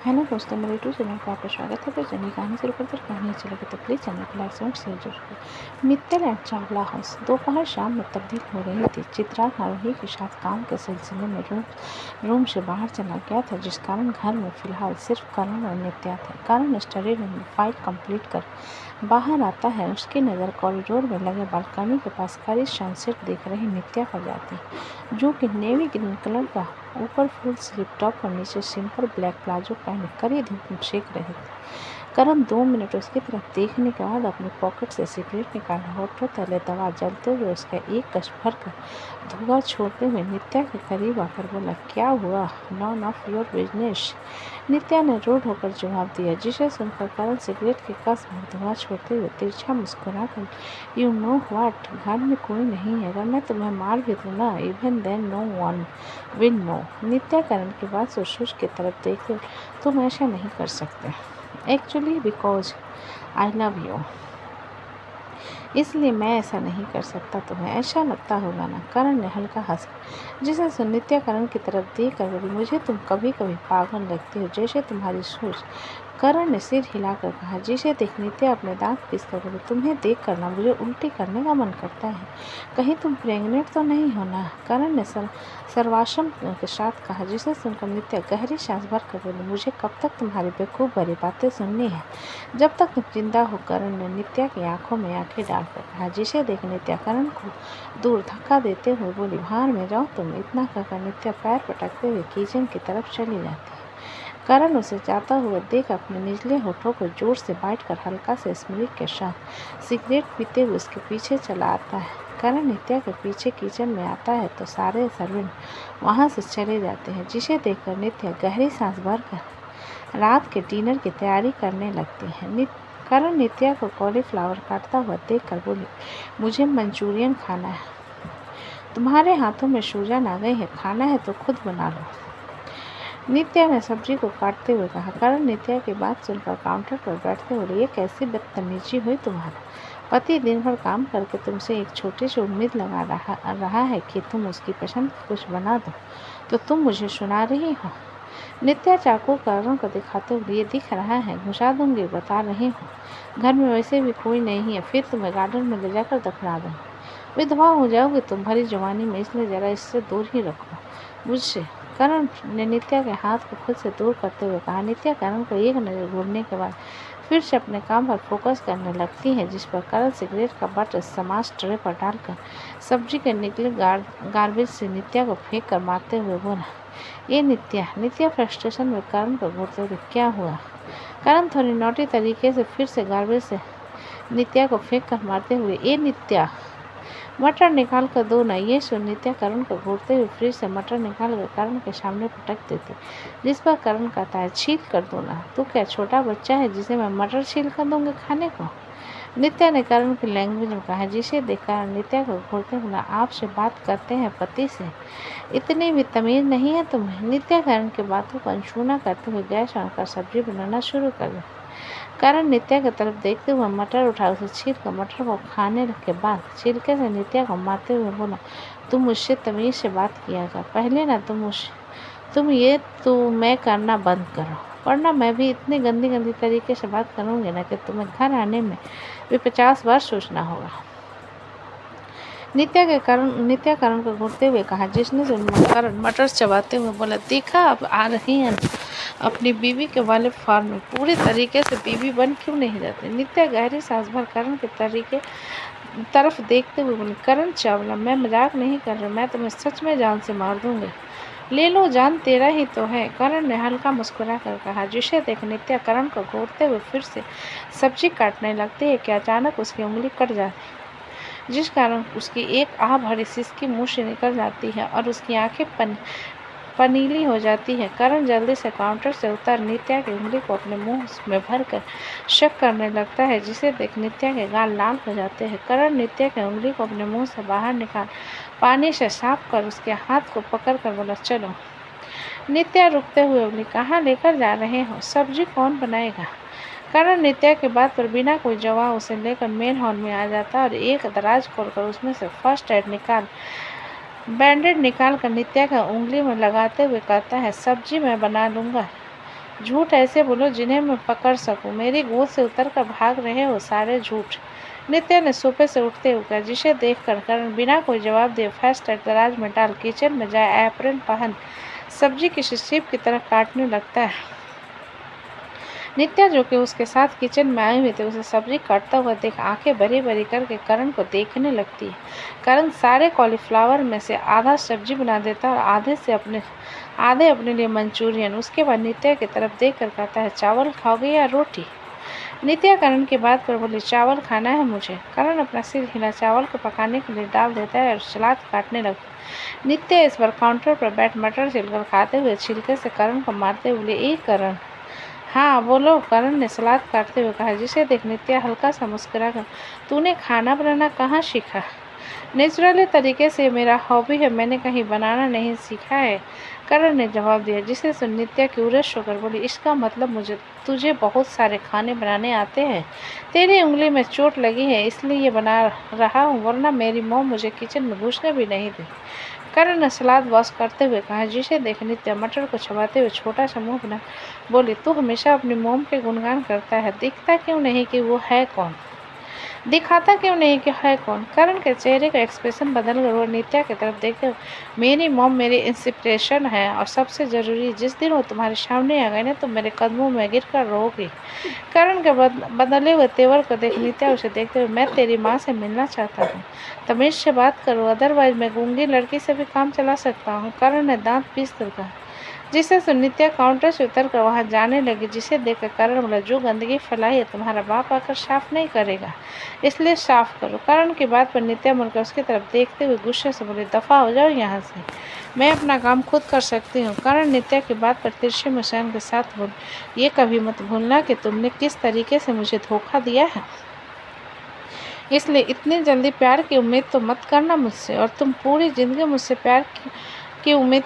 Hello दोस्तों, मेरे YouTube channel पर आपका स्वागत है। तो चलिए कहानी शुरू करते हैं। कहानी अच्छी लगे तो प्लीज़ चैनल को लाइक शेयर जरूर करें। Mittal and Chawla house. दोपहर शाम में तब्दील हो रही थी। चित्राग आरोही के साथ काम के सिलसिले में रूम से बाहर चला गया था, जिस कारण घर में फिलहाल सिर्फ करण और नित्या थे। करण स्टडी रूम में फाइल कंप्लीट कर बाहर आता है। उसकी नज़र कॉरिडोर में लगे बालकनी के पास खड़ी सनसेट देख रही नित्या पर जाती है, जो कि नेवी ग्रीन कलर का ऊपर फुल स्लीव टॉप और नीचे सिंपल ब्लैक प्लाजो पहने कड़ी धूप में सेक रहे थे। करण 2 मिनट उसकी तरफ देखने के बाद अपने पॉकेट से सिगरेट निकाला। होठों तले दवा जलते हुए उसका एक कश भर कर धुआं छोड़ते हुए नित्या के करीब आकर बोला, क्या हुआ? None of your business. Nitya ने रूड होकर जवाब दिया, जिसे सुनकर करण सिगरेट के कस भर धुआं छोड़ते हुए तिरछा मुस्कुरा कर, यू नो व्हाट, घर में कोई नहीं है। अगर मैं तुम्हें मार भी दूँ ना, even then no one will know. Nitya Karan के बाद सुशुश की तरफ देखते, तुम ऐसा नहीं कर सकते। Actually because I love you, इसलिए मैं ऐसा नहीं कर सकता। तुम्हें ऐसा लगता होगा ना। करण ने हल्का हंसा, जिसे सुन नित्या करण की तरफ देख कर बोली, मुझे तुम कभी कभी पागल लगती हो, जैसे तुम्हारी सोच। करण ने सिर हिलाकर कहा, जिसे देख नित्या अपने दांत पीसकर बोली, तुम्हें देख कर ना मुझे उल्टी करने का मन करता है। कहीं तुम प्रेग्नेंट तो नहीं हो ना? करण ने सर्वाश्रम के साथ कहा, जिसे सुनकर नित्या गहरी सांस भर कर बोली, मुझे कब तक तुम्हारी बेवकूफ़ भरी बातें सुननी है, जब तक तुम जिंदा हो। करण ने नित्या की आंखों में आंखें डालकर कहा, जिसे देख नित्या करण को दूर धक्का देते हुए बोली, बाहर में जाओ तुम। इतना कहकर नित्या पैर पटकते हुए किचन की तरफ चली जाती है। करण उसे जाता हुआ देख अपने निचले होठों को जोर से बाइट कर हल्का से स्मृति के साथ सिगरेट पीते हुए उसके पीछे चला आता है। करण नित्या के पीछे किचन में आता है तो सारे सर्वेंट वहां से चले जाते हैं, जिसे देखकर नित्या गहरी सांस भरकर रात के डिनर की तैयारी करने लगती है। करण नित्या को कॉलीफ्लावर काटता हुआ देखकर बोली, मुझे मंचूरियन खाना है। तुम्हारे हाथों में सूजन आ गई है, खाना है तो खुद बना लो। नित्या ने सब्जी को काटते हुए कहा। करण नित्या की बात सुनकर काउंटर पर बैठते हुए, ये कैसी बदतमीजी हुई तुम्हारा? पति दिन भर काम करके तुमसे एक छोटी सी उम्मीद लगा रहा है कि तुम उसकी पसंद का कुछ बना दो, तो तुम मुझे सुना रही हो? नित्या चाकू करण को दिखाते हुए, ये दिख रहा है, घुसा दूंगी, बता रही हूँ। घर में वैसे भी कोई नहीं है, फिर तुम्हें गार्डन में ले जाकर दफना दूँगी। विधवा हो जाओगी तुम भरी जवानी में, इसलिए जरा इससे दूर ही रखो मुझसे। करण ने नित्या के हाथ को खुद से दूर करते हुए कहा। नित्या करण को एक नज़र घूरने के बाद फिर से अपने काम पर फोकस करने लगती है, जिस पर करण सिगरेट का बट समाज ट्रे पर डालकर सब्जी के निकले गार्बेज से नित्या को फेंक कर मारते हुए बोला, ये नित्या फ्रस्ट्रेशन में करण को घूरते हुए, क्या हुआ? करण थोड़ी नोटी तरीके से फिर से गार्बेज से नित्या को फेंक कर मारते हुए, ये नित्या, मटर निकाल कर दो ना। ये सुन नित्या करण को घूरते हुए फ्रिज से मटर निकाल कर करण के सामने पटक देती, जिस पर करण कहता है, छील कर दो ना। तू क्या छोटा बच्चा है जिसे मैं मटर छील कर दूंगी खाने को? नित्या ने करण की लैंग्वेज में कहा, जिसे देखकर नित्या को घूरते बोला, आपसे बात करते हैं पति से, इतनी भी तमीज नहीं है तुम्हें? नित्या करण की बातों को अनसुना करते हुए गैस ऑन कर सब्जी बनाना शुरू कर दी। करण नित्या की तरफ देखते हुए मटर उठा उसे छील कर मटर को खाने के बाद छिलके से नित्या को मारते हुए बोला, तुम मुझसे तमीज से बात किया कर पहले ना। तुम मैं करना बंद करो, वरना मैं भी इतनी गंदी तरीके से बात करूंगी ना कि तुम्हें घर आने में भी 50 बार सोचना होगा। नित्या करण को घूरते हुए कहा, जिसने करण मटर चबाते हुए बोला, देखा अब आ रही है अपनी बीवी के वाले फार्म में, पूरी तरीके से बीवी बन क्यों नहीं जाती? नित्या गहरी सांस भर करण के तरफ देखते हुए बोली, करण चावला, मैं मजाक नहीं कर रही, मैं तुम्हें सच में जान से मार दूंगी। ले लो, जान तेरा ही तो है। करण ने हल्का मुस्कुरा कर कहा, जिसे देख नित्या करण को घूरते हुए फिर से सब्जी काटने लगती है कि अचानक उसकी उंगली कट जाती, जिस कारण उसकी एक आह भरी सिसकी मुंह से निकल जाती है और उसकी आंखें पनीली हो जाती है। करण जल्दी से काउंटर से उतर नित्या की उंगली को अपने मुंह में भरकर शक करने लगता है, जिसे देख नित्या के गाल लाल हो जाते हैं। करण नित्या की उंगली को अपने मुंह से बाहर निकाल पानी से साफ कर उसके हाथ को पकड़कर बोला, चलो। नित्या रुकते हुए बोली, कहाँ लेकर जा रहे हो? सब्जी कौन बनाएगा? करण नित्या की बात पर बिना कोई जवाब उसे लेकर मेन हॉल में आ जाता और एक दराज खोलकर उसमें से फर्स्ट एड बैंडेड निकाल कर नित्या का उंगली में लगाते हुए कहता है, सब्जी मैं बना लूँगा, झूठ ऐसे बोलो जिन्हें मैं पकड़ सकूं। मेरी गोद से उतर कर भाग रहे हो सारे झूठ। नित्या ने सोफे से उठते हुए कहा, जिसे देखकर करण बिना कोई जवाब दिए फास्ट दराज में डाल किचन में जाए एप्रन पहन सब्जी किसी सीप की तरह काटने लगता है। नित्या जो कि उसके साथ किचन में आई हुई थी उसे सब्जी काटता हुआ देख आंखें भरी भरी करके करण को देखने लगती है। करण सारे कॉलीफ्लावर में से आधा सब्जी बना देता है और आधे अपने लिए मंचूरियन। उसके बाद नित्या की तरफ देख कर कहता है, चावल खाओगे या रोटी? नित्या करण की बात पर बोली, चावल खाना है मुझे। करण अपना सिर हिला चावल को पकाने के लिए डाल देता है और सलाद काटने लगता है। नित्या इस बार काउंटर पर बैठ मटर छिलकर खाते हुए छिलके से करण को मारते हुए बोली, ए करण। हाँ बोलो, करण ने सलाद काटते हुए कहा, जिसे देख नित्या हल्का सा मुस्कुरा कर, तूने खाना बनाना कहाँ सीखा? नेचुरली तरीके से मेरा हॉबी है, मैंने कहीं बनाना नहीं सीखा है, करण ने जवाब दिया। जिसे सुन नित्या क्यूरियस होकर बोली, इसका मतलब तुझे बहुत सारे खाने बनाने आते हैं। तेरी उंगली में चोट लगी है इसलिए ये बना रहा हूँ, वरना मेरी मॉम मुझे किचन में घुसने भी नहीं दी। करण ने सलाद वॉश करते हुए कहा। जिसे देख नित्या मटर को चबाते हुए छोटा सा मुंह बना बोली, तू हमेशा अपनी मॉम के गुणगान करता है, दिखता क्यों नहीं कि वो है कौन? दिखाता क्यों नहीं कि है कौन? करण के चेहरे का एक्सप्रेशन बदल कर वो नित्या की तरफ देखते हुए, मेरी मॉम मेरी इंस्पिरेशन है और सबसे ज़रूरी, जिस दिन वो तुम्हारे सामने आ गए ना तो मेरे कदमों में गिर कर रोगी। करण के बदले हुए तेवर को देख नित्या उसे देखते हुए, मैं तेरी माँ से मिलना चाहता हूँ, तमीज से बात करो, अदरवाइज मैं गूंगी लड़की से भी काम चला सकता हूँ। करण ने दांत पीस कर कहा। जिसे सुन नित्या काउंटर से उतर कर वहाँ जाने लगी। जिसे देखकर करण बोला, जो गंदगी फैलाई है तुम्हारा बाप आकर साफ नहीं करेगा, इसलिए साफ करो। करण की बात पर नित्या मुड़कर उसकी तरफ देखते हुए गुस्से से बोली, दफा हो जाओ यहाँ से, मैं अपना काम खुद कर सकती हूँ। करण नित्या की बात पर तिरछे मुस्कान के साथ बोली, ये कभी मत भूलना कि तुमने किस तरीके से मुझे धोखा दिया है, इसलिए इतनी जल्दी प्यार की उम्मीद तो मत करना मुझसे, और तुम पूरी जिंदगी मुझसे प्यार की उम्मीद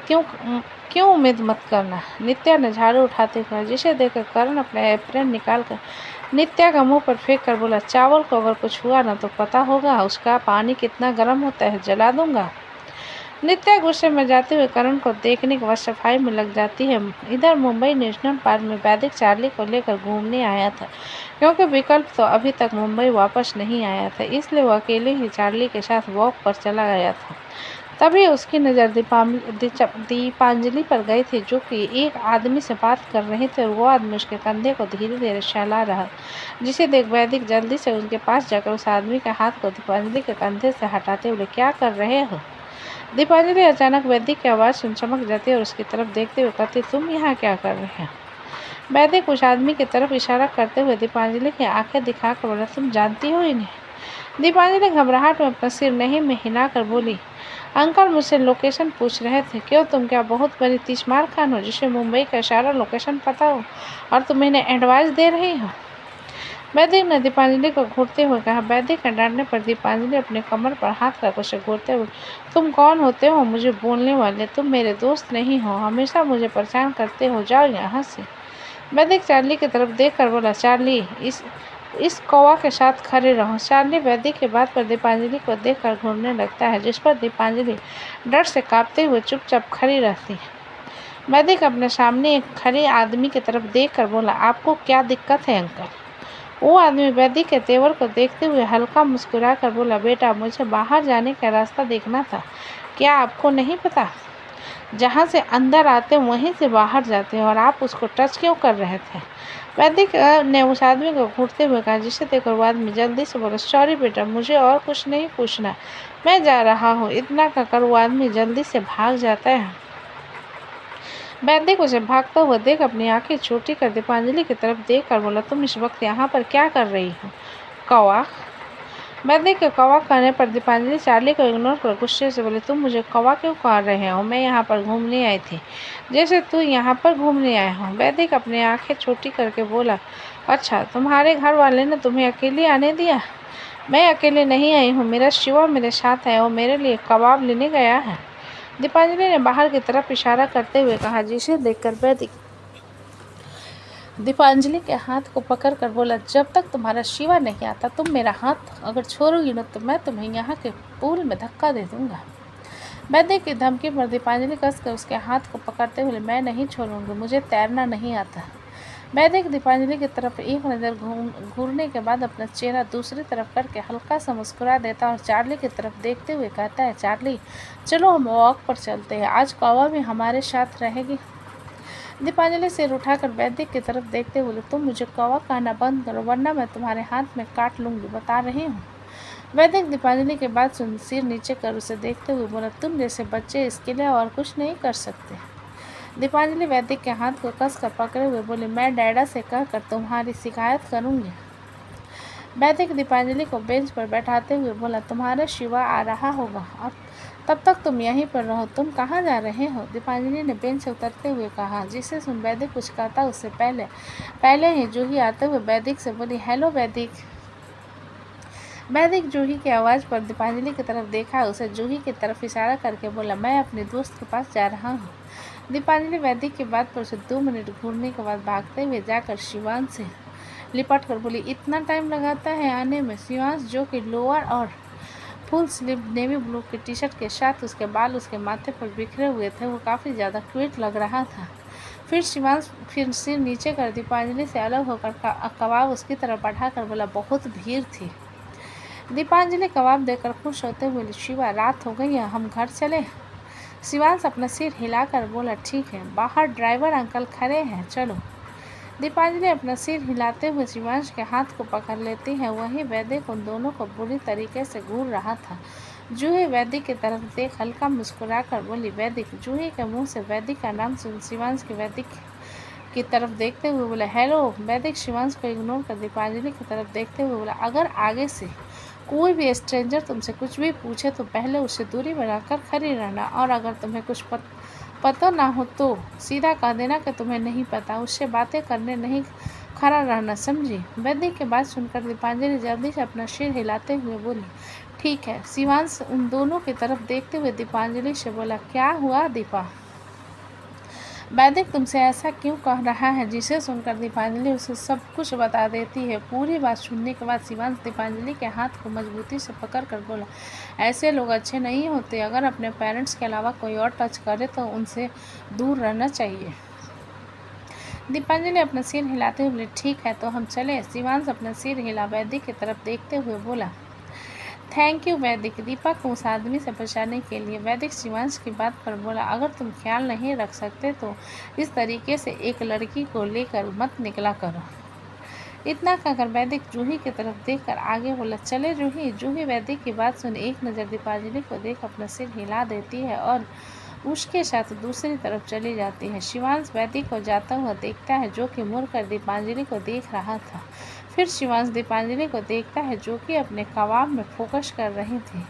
क्यों उम्मीद मत करना। नित्या ने झाड़ू उठाते कहा। जिसे देखकर करण अपना एप्रन निकाल कर नित्या का मुंह पर फेंक कर बोला, चावल को अगर कुछ हुआ ना तो पता होगा उसका पानी कितना गर्म होता है, जला दूंगा। नित्या गुस्से में जाते हुए करण को देखने के बाद सफाई में लग जाती है। इधर मुंबई नेशनल पार्क में वैदिक चार्ली को लेकर घूमने आया था, क्योंकि विकल्प तो अभी तक मुंबई वापस नहीं आया था, इसलिए वो अकेले ही चार्ली के साथ वॉक पर चला गया था। तभी उसकी नज़र दीपांजलि पर गई थी, जो कि एक आदमी से बात कर रहे थे, और वो आदमी उसके कंधे को धीरे धीरे सहला रहा। जिसे देख वैदिक जल्दी से उनके पास जाकर उस आदमी के हाथ को दीपांजलि के कंधे से हटाते हुए, क्या कर रहे हो? दीपांजलि अचानक वैदिक की आवाज़ सुन चमक जाती है और उसकी तरफ देखते हुए कहती, तुम यहाँ क्या कर रहे हैं? वैदिक उस आदमी की तरफ इशारा करते हुए दीपांजलि की आंखें दिखाकर बोला, तुम जानती हो इन्हें? दीपांजलि घबराहट में अपना सिर नहीं में हिलाकर बोली, अंकल मुझसे लोकेशन पूछ रहे थे। क्यों, तुम क्या बहुत बड़ी तीसमार खान हो जिसे मुंबई का सारा लोकेशन पता हो और तुम इन्हें एडवाइस दे रही हो? वैदिक ने दीपांजलि को घूरते हुए कहा। वैदिक के डांटने पर दीपांजलि अपने कमर पर हाथ रख उसे घूरते हुए, तुम कौन होते हो मुझे बोलने वाले? तुम मेरे दोस्त नहीं हो, हमेशा मुझे परेशान करते हो, जाओ यहाँ से। वैदिक चार्ली की तरफ देख कर बोला, चार्ली इस कौवा के साथ खड़े रहो। चार्ली वैदिक की बात पर दीपांजलि को देखकर घूरने लगता है, जिस पर दीपांजलि डर से कांपते हुए चुपचाप खड़ी रहती है। वैदिक अपने सामने एक खड़े आदमी की तरफ देखकर बोला, आपको क्या दिक्कत है अंकल? वो आदमी वैदिक के तेवर को देखते हुए हल्का मुस्कुरा कर बोला, बेटा मुझे बाहर जाने का रास्ता देखना था, क्या आपको नहीं पता? जहाँ से अंदर आते वहीं से बाहर जाते हैं, और आप उसको टच क्यों कर रहे थे? वैदिक ने उस आदमी को घूरते हुए कहा। जिसे देखकर वो आदमी जल्दी से बोला, सॉरी बेटा, मुझे और कुछ नहीं पूछना, मैं जा रहा हूँ। इतना कहकर वो आदमी जल्दी से भाग जाता है। वैदिक उसे भागता हुआ देख अपनी आंखें छोटी कर दीपांजलि की तरफ देख कर बोला, तुम इस वक्त यहाँ पर क्या कर रही हो कौवा? वैदिक के कौवा कहने पर दीपांजलि चार्ली को इग्नोर कर गुस्से से बोले, तुम मुझे कौवा क्यों कह रहे हो? मैं यहाँ पर घूमने आई थी, जैसे तू यहाँ पर घूमने आया हो। वैदिक अपनी आंखें छोटी करके बोला, अच्छा तुम्हारे घर वाले ने तुम्हें अकेले आने दिया? मैं अकेले नहीं आई हूँ, मेरा शिवा मेरे साथ है, वो मेरे लिए कबाब लेने गया है। दीपांजलि ने बाहर की तरफ इशारा करते हुए कहा। जिसे देखकर वैदिक दीपांजलि के हाथ को पकड़कर बोला, जब तक तुम्हारा शिवा नहीं आता तुम मेरा हाथ अगर छोड़ोगी ना तो मैं तुम्हें यहाँ के पूल में धक्का दे दूंगा। वैदिक की धमकी पर दीपांजलि कसकर उसके हाथ को पकड़ते हुए, मैं नहीं छोड़ूंगी, मुझे तैरना नहीं आता। वैदिक दीपांजलि की तरफ एक नज़र घूरने के बाद अपना चेहरा दूसरी तरफ करके हल्का सा मुस्कुरा देता और चार्ली की तरफ देखते हुए कहता है, चार्ली चलो हम वॉक पर चलते हैं, आज कौवा भी हमारे साथ रहेगी। दीपांजलि सिर उठाकर वैदिक की तरफ देखते बोले, तुम मुझे कौवा कहना बंद करो वरना मैं तुम्हारे हाथ में काट लूंगी, बता रही हूँ। वैदिक दीपांजलि के बाद सुन सिर नीचे कर उसे देखते हुए बोला, तुम जैसे बच्चे इसके लिए और कुछ नहीं कर सकते। दीपांजलि वैदिक के हाथ को कसकर पकड़े हुए बोले, मैं डैडा से कहकर तुम्हारी शिकायत करूंगी। वैदिक दीपांजलि को बेंच पर बैठाते हुए बोला, तुम्हारा शिवा आ रहा होगा और तब तक तुम यहीं पर रहो, तुम कहाँ जा रहे हो। दीपांजलि ने बेंच से उतरते हुए कहा। जिसे सुन वैदिक कुछ कहता उससे पहले ही जूही आते हुए वैदिक से बोली, हेलो वैदिक। वैदिक जूही की आवाज़ पर दीपांजलि की तरफ देखा, उसे जूही की तरफ इशारा करके बोला, मैं अपने दोस्त के पास जा रहा हूँ। दीपांजलि वैदिक की बात पर उसे 2 मिनट घूरने के बाद भागते हुए जाकर शिवांश से लिपट कर बोली, इतना टाइम लगाता है आने में। शिवांश जो कि लोअर और फुल स्लीव नेवी ब्लू की टी शर्ट के साथ उसके बाल उसके माथे पर बिखरे हुए थे, वो काफ़ी ज़्यादा क्यूट लग रहा था। फिर शिवांश फिर सिर नीचे कर दीपांजलि से अलग होकर कबाब उसकी तरफ बढ़ाकर बोला, बहुत भीड़ थी। दीपांजलि कबाब देकर खुश होते हुए बोली, शिवा रात हो गई है, हम घर चले। शिवांश अपना सिर हिलाकर बोला, ठीक है, बाहर ड्राइवर अंकल खड़े हैं, चलो। दीपांजलि अपना सिर हिलाते हुए शिवांश के हाथ को पकड़ लेती है। वहीं वैदिक उन दोनों को बुरी तरीके से घूर रहा था। जूही वैदिक की तरफ देख हल्का मुस्कुराकर बोली, वैदिक। जूही के मुंह से वैदिक का नाम सुन शिवांश की वैदिक की तरफ देखते हुए बोला, हेलो वैदिक। शिवांश को इग्नोर कर दीपांजलि की तरफ देखते हुए बोला, अगर आगे से कोई भी स्ट्रेंजर तुमसे कुछ भी पूछे तो पहले उससे दूरी बनाकर खड़ी रहना, और अगर तुम्हें कुछ पता ना हो तो सीधा कह देना कि तुम्हें नहीं पता, उससे बातें करने नहीं खड़ा रहना, समझी। वैदिक की बात सुनकर दीपांजलि जल्दी से अपना सिर हिलाते हुए बोली, ठीक है। शिवांश उन दोनों की तरफ देखते हुए दीपांजलि से बोला, क्या हुआ दीपा, वैदिक तुमसे ऐसा क्यों कह रहा है। जिसे सुनकर दीपांजलि उसे सब कुछ बता देती है। पूरी बात सुनने के बाद शिवांश दीपांजलि के हाथ को मजबूती से पकड़कर बोला, ऐसे लोग अच्छे नहीं होते, अगर अपने पेरेंट्स के अलावा कोई और टच करे तो उनसे दूर रहना चाहिए। दीपांजलि अपना सिर हिलाते हुए बोली, ठीक है तो हम चले। शिवांश अपना सिर हिला वैदिक की तरफ देखते हुए बोला, थैंक यू वैदिक, दीपा को उस आदमी से बचाने के लिए। वैदिक शिवांश की बात पर बोला, अगर तुम ख्याल नहीं रख सकते तो इस तरीके से एक लड़की को लेकर मत निकला करो। इतना कहकर वैदिक जूही की तरफ देखकर आगे बोला, चले जूही। जूही वैदिक की बात सुन एक नज़र दीपांजलि को देख अपना सिर हिला देती है और उसके साथ दूसरी तरफ चली जाती है। शिवांश वैदिक को जाता हुआ देखता है, जो कि मुड़कर दीपांजलि को देख रहा था। फिर शिवांश दीपांजलि को देखता है, जो कि अपने कबाब में फोकस कर रही थी।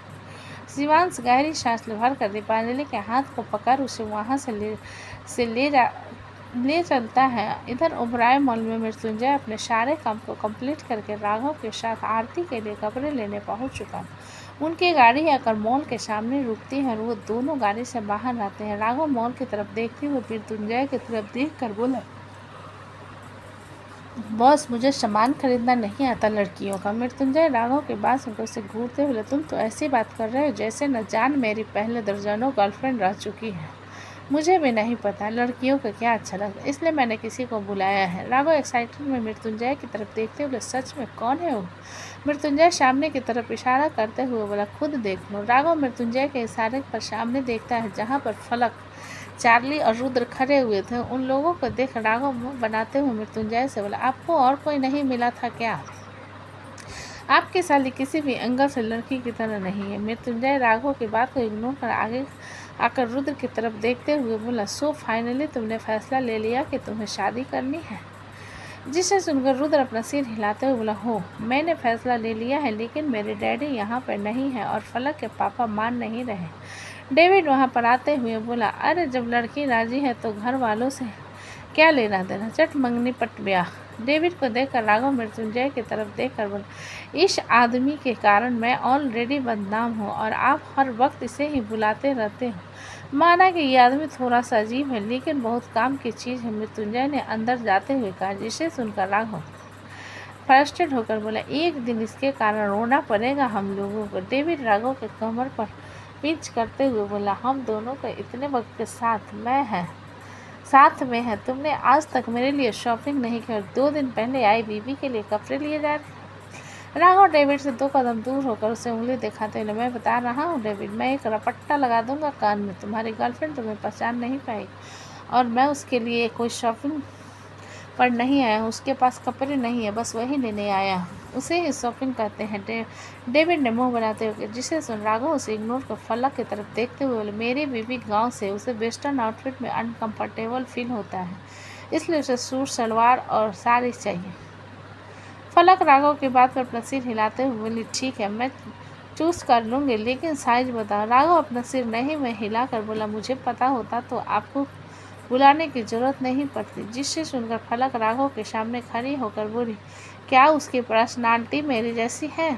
शिवांश गहरी सांस भरकर दीपांजलि के हाथ को पकड़ उसे वहां से ले चलता है। इधर ओबराय मॉल में मृत्युंजय अपने सारे काम को कंप्लीट करके राघव के साथ आरती के लिए कपड़े लेने पहुंच चुका। उनकी गाड़ी आकर मॉल के सामने रुकती है और वो दोनों गाड़ी से बाहर आते हैं। राघव मॉल की तरफ देखते हुए मृत्युंजय की तरफ देख कर बोला, बॉस मुझे सामान खरीदना नहीं आता लड़कियों का। मृत्युंजय राघव की बात सुनकर उसे घूरते हुए, तुम तो ऐसी बात कर रहे हो जैसे न जान मेरी पहले दर्जनों गर्लफ्रेंड रह चुकी है। मुझे भी नहीं पता लड़कियों को क्या अच्छा लगता, इसलिए मैंने किसी को बुलाया है। राघव एक्साइटेड में मृत्युंजय की तरफ देखते हुए, सच में कौन है वो। मृत्युंजय सामने की तरफ इशारा करते हुए बोला, खुद देख लो। राघव मृत्युंजय के इशारे पर सामने देखता है, जहाँ पर फलक, चार्ली और रुद्र खड़े हुए थे। उन लोगों को देख राघव मुंह बनाते हुए मृत्युंजय से बोला, आपको और कोई नहीं मिला था क्या? आपकी साली किसी भी एंगल से लड़की की तरह नहीं है। मृत्युंजय राघव की बात को इग्नोर कर आगे आकर रुद्र की तरफ देखते हुए बोला, सो फाइनली तुमने फैसला ले लिया कि तुम्हें शादी करनी है। जिसे सुनकर रुद्र अपना सिर हिलाते हुए बोला, हो मैंने फैसला ले लिया है, लेकिन मेरे डैडी यहाँ पर नहीं है और फलक के पापा मान नहीं रहे। डेविड वहाँ पर आते हुए बोला, अरे जब लड़की राजी है तो घर वालों से क्या लेना देना, चट मंगनी पट ब्याह। डेविड को देखकर राघव मृत्युंजय की तरफ देखकर बोला, इस आदमी के कारण मैं ऑलरेडी बदनाम हूँ और आप हर वक्त इसे ही बुलाते रहते हो। माना कि ये आदमी थोड़ा सा अजीब है, लेकिन बहुत काम की चीज़ है। मृत्युंजय ने अंदर जाते हुए कहा। जिसे सुनकर राघव फ्रस्ट्रेट होकर बोला, एक दिन इसके कारण रोना पड़ेगा हम लोगों को। डेविड राघव के कमर पर पिंच करते हुए बोला, हम दोनों को इतने वक्त के साथ मैं है साथ में है। तुमने आज तक मेरे लिए शॉपिंग नहीं की और 2 दिन पहले आई बीबी के लिए कपड़े लिए जा रहे। राघव डेविड से 2 कदम दूर होकर उसे उंगली दिखाते हुए, मैं बता रहा हूँ डेविड, मैं एक रपट्टा लगा दूंगा कान में, तुम्हारी गर्लफ्रेंड तुम्हें पहचान नहीं पाएगी। और मैं उसके लिए कोई शॉपिंग पर नहीं आया हूँ, उसके पास कपड़े नहीं है, बस वही लेने आया हूँ। उसे ही शॉपिंग कहते हैं। डेविड ने मुंह बनाते हुए, जिसे सुन राघव उसे इग्नोर कर फलक की तरफ देखते हुए बोले, मेरी बीबी गांव से, उसे वेस्टर्न आउटफिट में अनकंफर्टेबल फील होता है, इसलिए उसे सूट सलवार और साड़ी चाहिए। फलक राघव की बात पर अपना सिर हिलाते हुए बोली, ठीक है, मैं चूज कर लूँगी, लेकिन साइज बताओ। राघव अपना सिर नहीं में हिलाकर बोला, मुझे पता होता तो आपको बुलाने की जरूरत नहीं पड़ती। जिससे सुनकर फलक राघव के सामने खड़ी होकर बोली, क्या उसकी पर्सनालिटी मेरी जैसी है?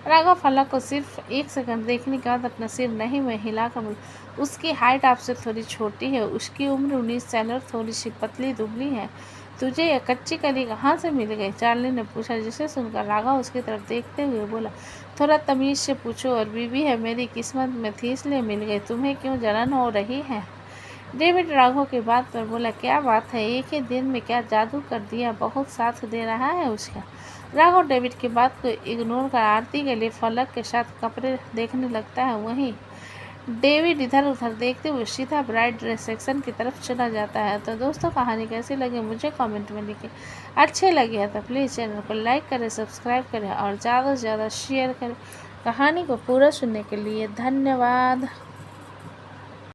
राघव फलक को सिर्फ 1 सेकंड देखने के बाद अपना सिर नहीं में हिलाकर बोला, उसकी हाइट आपसे थोड़ी छोटी है, उसकी उम्र 19 साल और थोड़ी सी पतली दुबली है। तुझे यह कच्ची कली कहाँ से मिल गई? चार्ली ने पूछा। जिसे सुनकर राघव उसकी तरफ देखते हुए बोला, थोड़ा तमीज से पूछो, और बीबी है, मेरी किस्मत में थी इसलिए मिल गई, तुम्हें क्यों जलन हो रही है? डेविड राघव की बात पर बोला, क्या बात है, एक ही दिन में क्या जादू कर दिया, बहुत साथ दे रहा है उसका। राघव डेविड की बात को इग्नोर कर आरती के लिए फलक के साथ कपड़े देखने लगता है। वहीं डेविड इधर उधर देखते हुए सीधा ब्राइड ड्रेस सेक्शन की तरफ चला जाता है। तो दोस्तों, कहानी कैसी लगी मुझे कमेंट में लिखें। अच्छे लगे है तो प्लीज़ चैनल को लाइक करें, सब्सक्राइब करें और ज़्यादा से ज़्यादा शेयर करें। कहानी को पूरा सुनने के लिए धन्यवाद।